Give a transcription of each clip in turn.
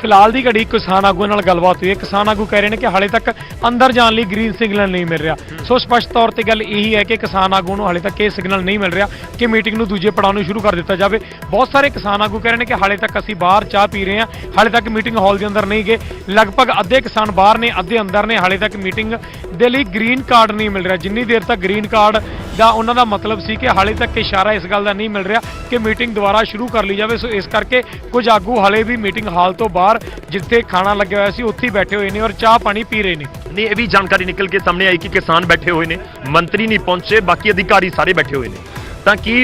फिलहाल की घड़ी किसान आगू नाल गलबात हुई है। किसान आगू कह रहे हैं कि हाले तक अंदर जाने लिए ग्रीन सिग्नल नहीं मिल रहा। सो स्पष्ट तौर पर गल यही है कि किसान आगू नूं हाले तक ये सिग्नल नहीं मिल रहा कि मीटिंग नूं दूजे पड़ाव नूं शुरू कर दिता जाए। बहुत सारे किसान आगू कह रहे हैं कि हाले तक असीं बाहर चाह पी रहे हैं, हाले तक मीटिंग हॉल के अंदर नहीं गए। लगभग अद्धे किसान बाहर ने, अद्धे अंदर ने। हाले तक मीटिंग दे लई ग्रीन कार्ड नहीं मिल रहा। जिन्नी देर तक ग्रीन कार्ड का उन्हां दा मतलब सी कि हाले तक इशारा इस गल का नहीं मिल रहा कि मीटिंग दोबारा शुरू कर ली जाए। सो इस करके कुछ आगू हाले भी मीटिंग हाल तो बाहर जिथे खाना लगे हुआ सी उत्थे बैठे हुए हैं और चाह पानी पी रहे हैं। नहीं, ये भी जानकारी निकल के सामने आई कि किसान बैठे हुए ने, मंत्री नहीं पहुंचे, बाकी अधिकारी सारे बैठे हुए ने। ताकि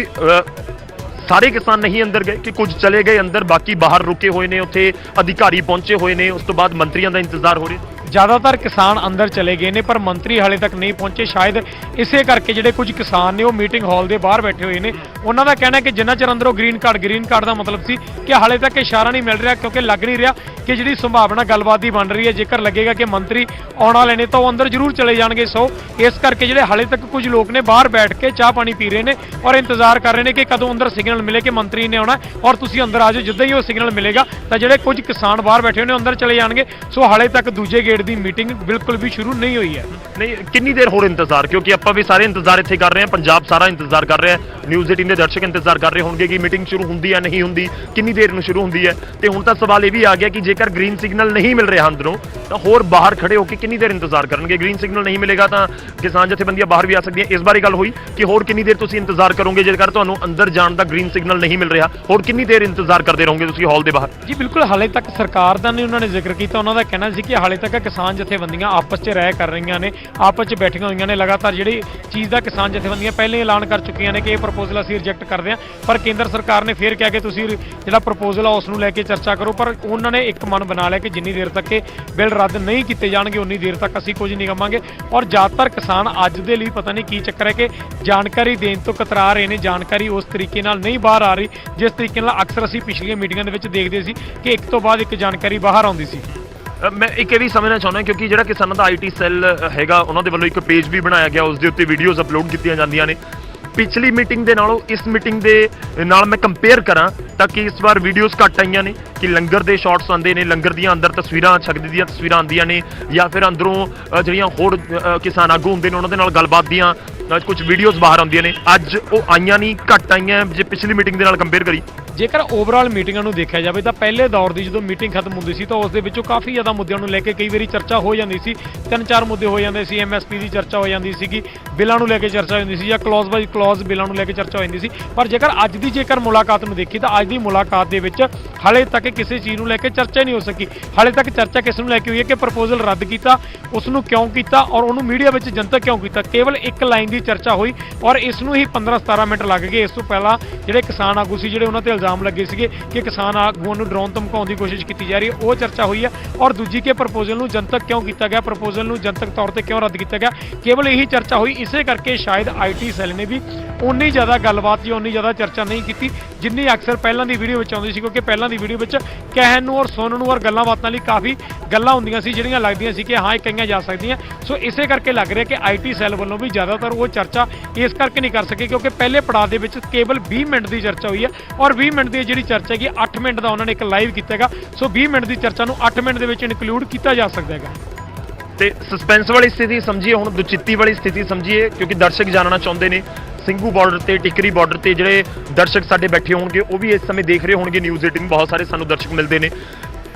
सारे किसान नहीं अंदर गए कि कुछ चले गए अंदर, बाकी बाहर रुके हुए ने, उत्थे अधिकारी पहुंचे हुए ने, उस तो बाद मंत्रियों का इंतजार हो रहा। ज़्यादातर किसान अंदर चले गए ने पर मंत्री हाले तक नहीं पहुंचे। शायद इसे करके जिहड़े कुछ किसान ने वो मीटिंग हॉल के बाहर बैठे हुए हैं। उन्हों का कहना है कि जिन्ना चਿਰ अंदरों ग्रीन कार्ड का मतलब सी कि हाले तक इशारा नहीं मिल रहा, क्योंकि लग नहीं रहा कि जी संभावना गलबात की बन रही है। जेकर लगेगा कि मंत्री आने वाले ने तो वो अंदर जरूर चले जाएंगे। सो इस करके जिहड़े हाले तक कुछ लोग ने बाहर बैठ के चाह पानी पी रहे हैं और इंतजार कर रहे हैं कि कदों अंदर सिग्नल मिले कि मंत्री ने आना और तुसीं अंदर आ जाओ। जिद्दां ही वो सिग्नल मिलेगा तो जिहड़े कुछ किसान बाहर बैठे हुए अंदर चले जाएंगे। सो हाले तक दूजे गेट की मीटिंग बिल्कुल भी शुरू नहीं हुई है। नहीं, कितनी देर होर इंतजार, क्योंकि आप भी सारे इंतजार इत्थे कर रहे हैं, पंजाब सारा इंतजार कर रहा है, न्यूज़ 18 के दर्शक इंतजार कर रहे होंगे कि मीटिंग शुरू होंदी है नहीं होंदी, कितनी देर में शुरू होंदी है। तो हुण तां सवाल ये भी आ गया कि जेकर ग्रीन सिग्नल नहीं मिल रहा अंदरों तो होर बाहर खड़े होकर कितनी देर इंतजार करेंगे। ग्रीन सिग्नल नहीं मिलेगा तो किसान जथेबंदियां बाहर भी आ सकती हैं। इस बारे गल हुई कि होर कितनी देर तुसीं इंतजार करोगे जेकर तुहानूं अंदर जाण दा ग्रीन सिग्नल नहीं मिल रहा, होर कितनी देर इंतजार करते रहोगे तुसीं हॉल दे बाहर? जी बिल्कुल, हाले तक सरकार का नहीं उन्होंने जिक्र किया। उन्होंने कहना सी कि हाले तक किसान जथेबंदियां आपस च राय कर रही ने, आपस च बैठियां हुई ने। लगातार जी चीज़ का किसान जथेबंदियां पहले ऐलान कर चुकी ने कि यह प्रपोजल असीं रिजेक्ट करते हैं, पर केंद्र सरकार ने फिर कहा कि तुसीं जिहड़ा प्रपोजल है उसनूं लैके चर्चा करो। पर उन्होंने एक मन बना लिया कि जिन्नी देर तक ये बिल रद्द नहीं किए जाएंगे उन्नी देर तक असीं कुछ नहीं कहांगे। और ज़्यादातर किसान अज दे लई पता नहीं की चक्कर है कि जानकारी देने तो कतरा रहे हैं, जानकारी उस तरीके नाल नहीं बाहर आ रही जिस तरीके नाल अक्सर असीं पिछलियां मीटिंगां दे विच देखदे सी कि एक तो बाद एक जानकारी बाहर आउंदी सी। मैं एक ये भी समझना चाहना क्योंकि जो किसानों का IT सैल हैगा उन्होंने वालों एक पेज भी बनाया गया, उसके उत्ते वीडियोज़ अपलोड की जांदियां ने। पिछली मीटिंग के नालों इस मीटिंग के नाल मैं कंपेयर करा ताकि इस बार वीडियोज़ घट आईयां ने कि लंगर के शॉट्स आते हैं, लंगर दियां अंदर तस्वीरां छकदी दियां तस्वीरां आंदियां ने, या फिर अंदरों जिहड़ियां होर किसान आगू हुंदे ने उन्हां दे नाल गलबात दियां कुछ वीडियोज़ बाहर आउंदियां ने। अज वो आईयां नहीं, घट आईयां जे पिछली मीटिंग के नाल कंपेयर करी। जेकर ओवरऑल मीटिंगां नूं देखा जाए तो पहले दौर की जो मीटिंग खत्म होंदी सी तो उसदे विचों काफ़ी ज़्यादा मुद्दों नूं लैके कई बारी चर्चा हो जाती सी। 3-4 मुद्दे हो जाते सी, MSP की चर्चा हो जाती सी, बिलों नूं लैके चर्चा होती सी, या क्लॉज बाई क्लॉज बिलों नूं लैके चर्चा हो जाती सी। पर जेकर अज की जेकर मुलाकात नूं देखी तो अज की मुलाकात दे विच हाले तक किसी चीज़ नूं लैके चर्चा नहीं हो सकी। हाले तक चर्चा किस नूं लैके हुई है कि प्रपोजल रद्द किया, उसनूं क्यों किया और उन्होंने मीडिया में जनतक क्यों किया। केवल एक लाइन की चर्चा हुई और इसनूं ही 15-17 मिनट लग गए। इस तो पहला जिहड़े किसान आगू सी जिहड़े उन्हां ते इल्जाम लगे सीगे कि किसान आगूआं नूं डराउण धमकाउण की कोशिश की जा रही है, वो चर्चा हुई है। और दूजी के प्रपोजल नूं जनतक क्यों किया गया, प्रपोजल नूं जनतक तौर पर क्यों रद्द किया गया, केवल यही चर्चा हुई। इसे करके शायद IT सैल ने भी उन्नी ज़्यादा गलबात या उन्नी ज़्यादा चर्चा नहीं की जिन्नी अक्सर पहलों की वीडियो आती सी, क्योंकि पहलों की वीडियो कहण नूं और सुनण नूं और गल्लां बातां लई काफ़ी गल्लां हुंदियां सी जिहड़ियां लगदियां सी कि हाँ ये कहीआं जा सकदियां। सो इसे करके लग रहा कि IT सैल वालों भी ज़्यादातर वो चर्चा इस करके नहीं कर सके क्योंकि पहले पड़ाव के विच केवल 20 मिनट की चर्चा हुई है और 20 मिनट की जी चर्चा है 8 मिनट का उन्होंने एक लाइव किया। सो 20 मिनट की चर्चा को 8 मिनट के इनकलूड किया जा सकता है। तो सस्पेंस वाली स्थिति समझिए, हुण दुचित्ती वाली स्थिति समझिए, क्योंकि दर्शक जानना चाहते हैं ਸਿੰਘੂ बॉर्डर से टिकरी बॉर्डर से जोड़े दर्शक साडे बैठे होणगे वो भी इस समय देख रहे होणगे न्यूज़ 18, बहुत सारे सानू दर्शक मिलते हैं,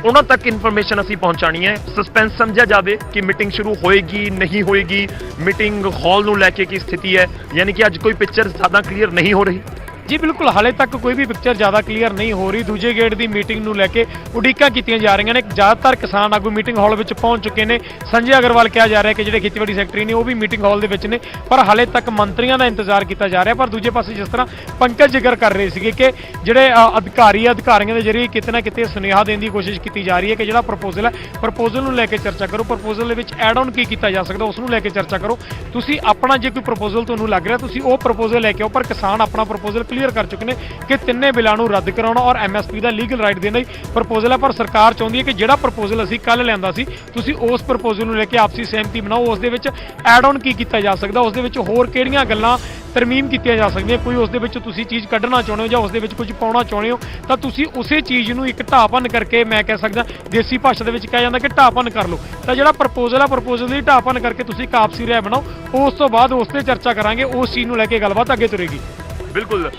उन्होंने तक इन्फॉर्मेशन असी पहुँचानी है। सस्पेंस समझा जाए कि मीटिंग शुरू होएगी नहीं होएगी, मीटिंग हॉल नूं लैके की स्थिति है, यानी कि अज कोई पिक्चर ज़्यादा क्लीयर नहीं हो रही। जी बिल्कुल, हाले तक कोई भी पिक्चर ज़्यादा क्लीयर नहीं हो रही। दूजे गेट की मीटिंग नूं लैके उड़ीकां कीतियां जा रही ने। ज़्यादातर किसान आगू मीटिंग हॉल में पहुंच चुके हैं। संजय अग्रवाल कहा जा रहा है कि जो खेतीबाड़ी सैकटरी ने वो भी मीटिंग हॉल के ने, पर हाले तक मंत्रियों का इंतजार किया जा रहा है। पर दूजे पासे जिस तरह पंकज जिक्र कर रहे थे कि जोड़े अधिकारी अधिकारियों के जरिए किते ना किते सुनेहा देने की कोशिश की जा रही है कि जो प्रपोजल है प्रपोजल नूं लैके चर्चा करो, प्रपोजल एड ऑन की किया जा सकता उसनूं लैके चर्चा करो। तुसीं अपना जो कोई प्रपोजल तुहानूं लग रहा तुसीं वो प्रपोजल लैके आओ, पर किसान अपना प्रपोजल ਕਲੀਅਰ ਕਰ ਚੁੱਕੇ ਨੇ ਕਿ ਤਿੰਨੇ ਬਿੱਲਾਂ ਨੂੰ ਰੱਦ ਕਰਾਉਣਾ ਔਰ MSP ਦਾ ਲੀਗਲ ਰਾਈਟ ਦੇਣ ਲਈ ਪ੍ਰਪੋਜ਼ਲ ਹੈ। ਪਰ ਸਰਕਾਰ ਚਾਹੁੰਦੀ ਹੈ ਕਿ ਜਿਹੜਾ ਪ੍ਰਪੋਜ਼ਲ ਅਸੀਂ ਕੱਲ ਲਿਆਂਦਾ ਸੀ ਤੁਸੀਂ ਉਸ ਪ੍ਰਪੋਜ਼ਲ ਨੂੰ ਲੈ ਕੇ ਆਪਸੀ ਸਹਿਮਤੀ ਬਣਾਓ। ਉਸ ਦੇ ਵਿੱਚ ਐਡ ਆਨ ਕੀ ਕੀਤਾ ਜਾ ਸਕਦਾ, ਉਸ ਦੇ ਵਿੱਚ ਹੋਰ ਕਿਹੜੀਆਂ ਗੱਲਾਂ ਤਰਮੀਮ ਕੀਤੀਆਂ ਜਾ ਸਕਦੀਆਂ, ਕੋਈ ਉਸ ਦੇ ਵਿੱਚ ਤੁਸੀਂ ਚੀਜ਼ ਕੱਢਣਾ ਚਾਹੁੰਦੇ ਹੋ ਜਾਂ ਉਸ ਦੇ ਵਿੱਚ ਕੁਝ ਪਾਉਣਾ ਚਾਹੁੰਦੇ ਹੋ ਤਾਂ ਤੁਸੀਂ ਉਸੇ ਚੀਜ਼ ਨੂੰ ਇੱਕ ਢਾਹਪਨ ਕਰਕੇ, ਮੈਂ ਕਹਿ ਸਕਦਾ ਦੇਸੀ ਭਾਸ਼ਾ ਦੇ ਵਿੱਚ ਕਿਹਾ ਜਾਂਦਾ ਕਿ ਢਾਹਪਨ ਕਰ ਲਓ। ਤਾਂ ਜਿਹੜਾ ਪ੍ਰਪੋਜ਼ਲ ਹੈ ਪ੍ਰਪੋਜ਼ਲ ਦੀ ਢਾਹਪਨ ਕਰਕੇ ਤੁਸੀਂ ਇੱਕ ਆਪਸੀ ਰਾਏ ਬਣਾਓ, ਉਸ ਤੋਂ ਬਾਅਦ ਉਸ ਤੇ ਚਰਚਾ ਕਰਾਂਗੇ, ਉਸ ਚੀਜ਼ ਨੂੰ ਲੈ ਕੇ ਗੱਲਬਾਤ ਅੱਗੇ ਤੁਰੇਗੀ। ਬਿਲਕੁਲ